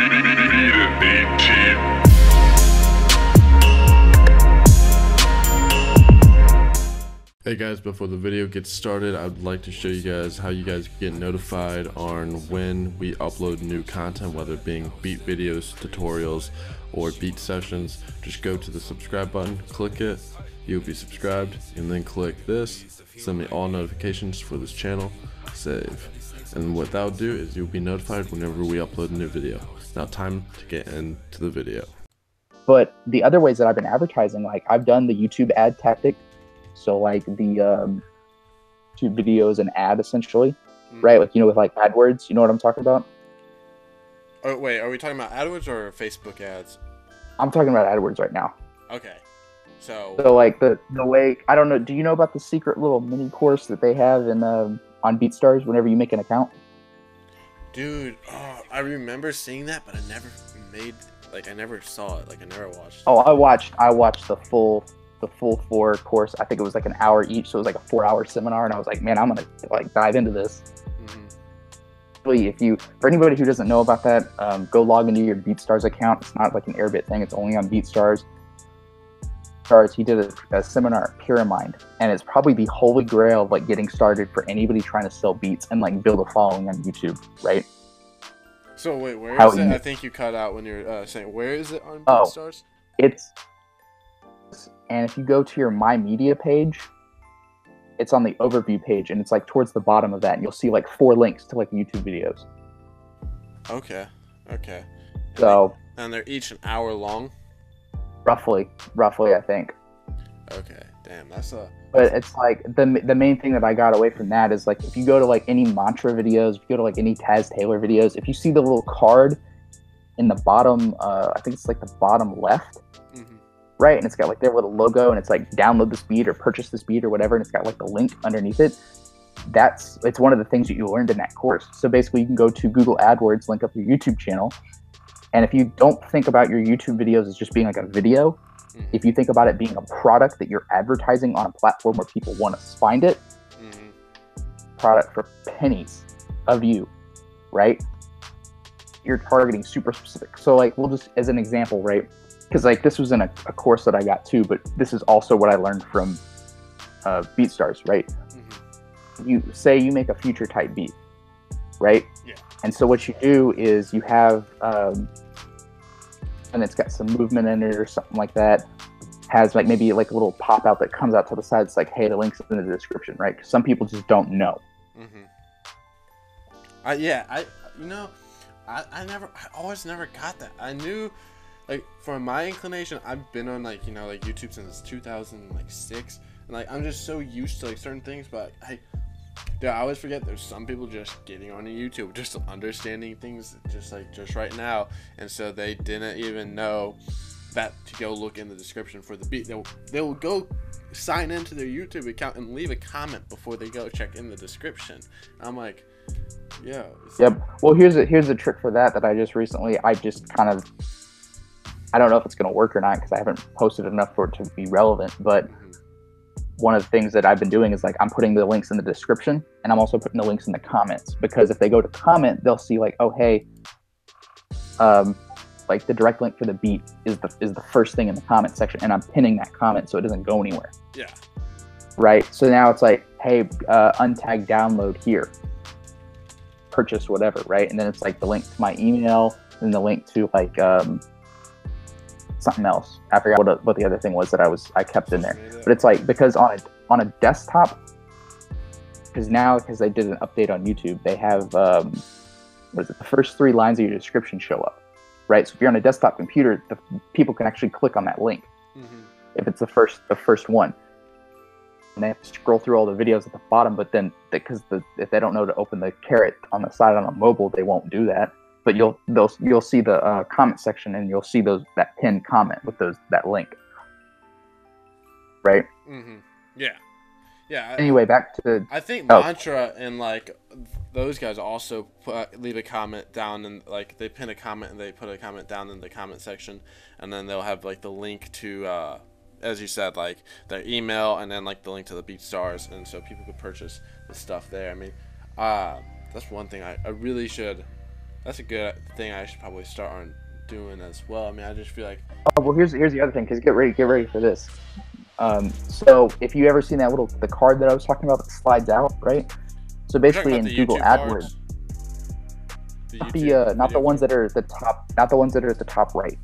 Hey guys, before the video gets started, I would like to show you guys how you guys get notified on when we upload new content, whether it being beat videos, tutorials, or beat sessions. Just go to the subscribe button, click it, you'll be subscribed, and then click this, send me all notifications for this channel, save. And what that'll do is you'll be notified whenever we upload a new video. Now time to get into the video. But the other ways that I've been advertising, like I've done the YouTube ad tactic. So like the YouTube video is an ad essentially, right? Like, you know, with like AdWords, you know what I'm talking about? Oh, wait, are we talking about AdWords or Facebook ads? I'm talking about AdWords right now. Okay. So like the way, I don't know, do you know about the secret little mini course that they have in on BeatStars whenever you make an account? Dude, I remember seeing that, but I never I never saw it. Like I never watched it. Oh, I watched the full 4 course. I think it was like an hour each, so it was like a 4-hour seminar, and I was like, man, I'm gonna like dive into this. For anybody who doesn't know about that, go log into your BeatStars account. It's not like an Airbit thing, it's only on BeatStars. He did a seminar at Pyramid, and it's probably the holy grail of like getting started for anybody trying to sell beats and like build a following on YouTube, right? So wait, where is it? I think you cut out when you're saying, where is it on BeatStars? And if you go to your My Media page, it's on the overview page, and it's like towards the bottom of that, and you'll see like 4 links to like YouTube videos. Okay. So and they're each an hour long? Roughly, I think. Okay, damn, that's a... But it's like, the main thing that I got away from that is like, if you go to like any mantra videos, if you go to like any Taz Taylor videos, if you see the little card in the bottom, I think it's like the bottom left, right? And it's got like their little logo, and it's like download this beat or purchase this beat or whatever, and it's got like the link underneath it. It's one of the things that you learned in that course. So basically you can go to Google AdWords, link up your YouTube channel, and if you don't think about your YouTube videos as just being like a video, if you think about it being a product that you're advertising on a platform where people want to find it, product for pennies of you, right? You're targeting super specific. So like, we'll just, as an example, right? Because like this was in a course that I got too, but this is also what I learned from BeatStars, right? You say you make a future type beat, right? Yeah. And so what you do is you have, and it's got some movement in it or something like that. Has like maybe like a little pop out that comes out to the side. It's like, hey, the link's in the description, right? Because some people just don't know. I always never got that. I knew. Like, for my inclination, I've been on, like, you know, like, YouTube since 2006, and, like, I'm just so used to, like, certain things, but I always forget there's some people just getting on YouTube, just understanding things just right now, and so they didn't even know that to go look in the description for the beat. They'll go sign into their YouTube account and leave a comment before they go check in the description. And I'm like, yeah. Yep. Well, here's a trick for that I just kind of, I don't know if it's going to work or not because I haven't posted enough for it to be relevant, but one of the things that I've been doing is like I'm putting the links in the description, and I'm also putting the links in the comments, because if they go to comment, they'll see like, oh, hey, like the direct link for the beat is the first thing in the comment section, and I'm pinning that comment so it doesn't go anywhere. Yeah. Right. So now it's like, hey, untagged download here, purchase whatever, right? And then it's like the link to my email, and the link to like something else. I forgot what the other thing was that I kept in there. But it's like, because on a desktop, because they did an update on YouTube, they have what is it? The first 3 lines of your description show up, right? So if you're on a desktop computer, the people can actually click on that link if it's the first one. And they have to scroll through all the videos at the bottom, but then if they don't know to open the caret on the side on a mobile, they won't do that. But you'll see the comment section, and you'll see that pinned comment with that link, right? Yeah. Anyway, back to I think Mantra and like those guys also leave a comment down, and like they pin a comment and they put a comment down in the comment section, and then they'll have like the link to as you said, like their email, and then like the link to the BeatStars, and so people could purchase the stuff there. I mean, that's one thing I really should That's a good thing. I should probably start on doing as well. I mean, I just feel like. Oh, well, here's the other thing. Because get ready for this. So if you ever seen the card that I was talking about that slides out, right? So basically in Google AdWords, not the ones that are at the top, not the ones that are at the top right.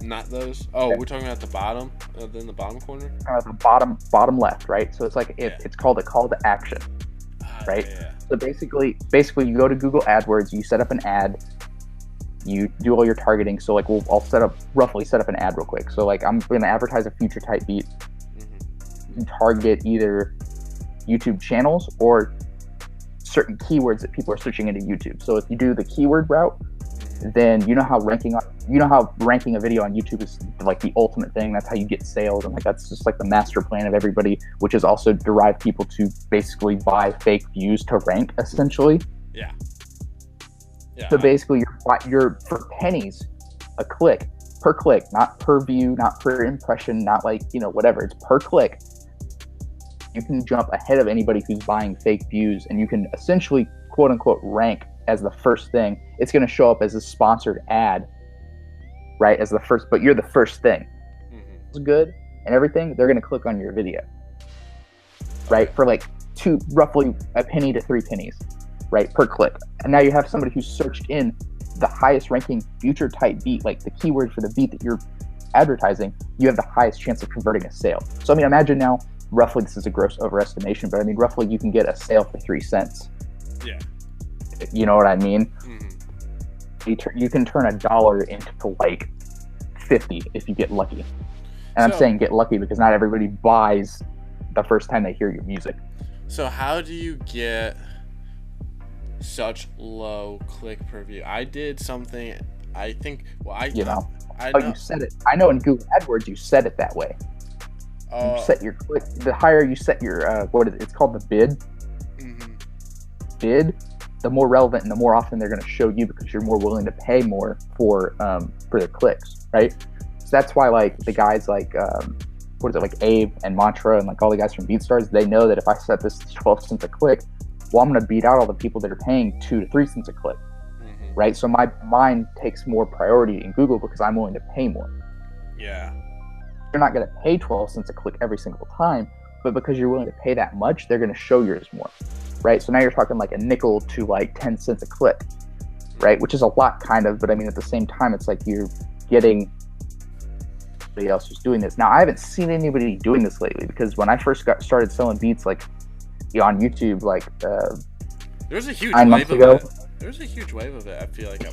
Not those. Oh, we're talking about the bottom, in the bottom corner. The bottom left, right? So it's like it's called a call to action, right? Yeah. So basically you go to Google AdWords, you set up an ad, you do all your targeting. So like I'll roughly set up an ad real quick. So like I'm going to advertise a future type beat. You target either YouTube channels or certain keywords that people are searching into YouTube. So if you do the keyword route, then you know how ranking a video on YouTube is like the ultimate thing. That's how you get sales, and like that's just like the master plan of everybody, which is also derive people to basically buy fake views to rank, essentially. Yeah. So basically, you're for pennies a click, per click, not per view, not per impression, not like whatever. It's per click. You can jump ahead of anybody who's buying fake views, and you can essentially quote unquote rank as the first thing. It's going to show up as a sponsored ad, right? As the first, but you're the first thing. It's good and everything. They're going to click on your video, right? For like roughly a penny to 3 pennies, right? Per click. And now you have somebody who's searched in the highest ranking future type beat, like the keyword for the beat that you're advertising, you have the highest chance of converting a sale. So I mean, imagine now, roughly, this is a gross overestimation, but I mean, roughly you can get a sale for 3 cents. Yeah. You know what I mean? You can turn $1 into like 50 if you get lucky. And I'm saying get lucky because not everybody buys the first time they hear your music. So how do you get such low click per view? I did something. I think. Well, I know. You set it. I know in Google AdWords you set it that way. You set your click. The higher you set your what is it? It's called the bid. Bid. The more relevant and the more often they're going to show you because you're more willing to pay more for the clicks, right? So that's why like the guys like like Abe and Mantra and like all the guys from BeatStars, they know that if I set this to 12 cents a click, well, I'm going to beat out all the people that are paying 2 to 3 cents a click, right? So mine takes more priority in Google because I'm willing to pay more. Yeah. You're not going to pay 12 cents a click every single time, but because you're willing to pay that much, they're going to show yours more. Right, so now you're talking like a nickel to like 10 cents a click, right? Which is a lot, kind of, but I mean at the same time, it's like you're getting somebody else who's doing this. Now, I haven't seen anybody doing this lately because when I first started selling beats, like on YouTube, like there's a huge 9 months ago. There's a huge wave of it. I feel like there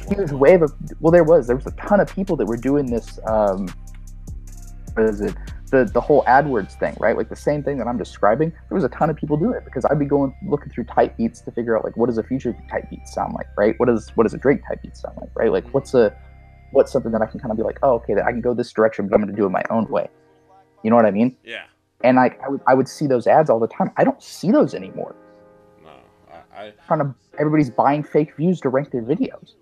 was a ton of people that were doing this. What is it? The whole AdWords thing, right? Like the same thing that I'm describing. There was a ton of people doing it because I'd be looking through type beats to figure out like what does a future type beat sound like, right? What does a Drake type beat sound like, right? Like what's something that I can kind of be like, oh, okay, that I can go this direction, but I'm going to do it my own way. You know what I mean? Yeah. And like I would see those ads all the time. I don't see those anymore. No, Everybody's buying fake views to rank their videos.